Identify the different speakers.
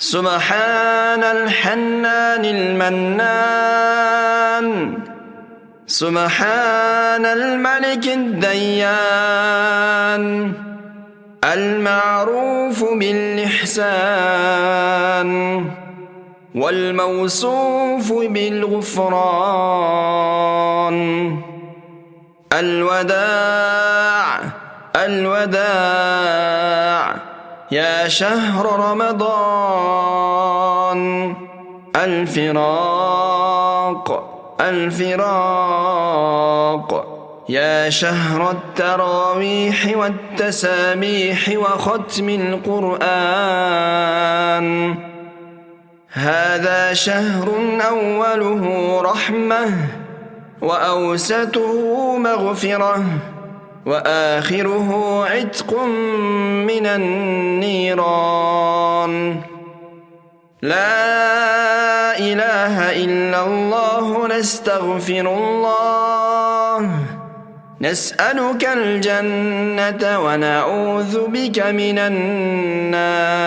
Speaker 1: سبحان الحنان المنان، سبحان الملك الديان، المعروف بالإحسان والموصوف بالغفران. الوداع الوداع يا شهر رمضان. الفراق الفراق يا شهر التراويح والتسابيح وختم القرآن. هذا شهر أوله رحمة وأوسطه مغفرة وآخره عتق من النيران. لا إله إلا الله، نستغفر الله، نسألك الجنة ونعوذ بك من النار.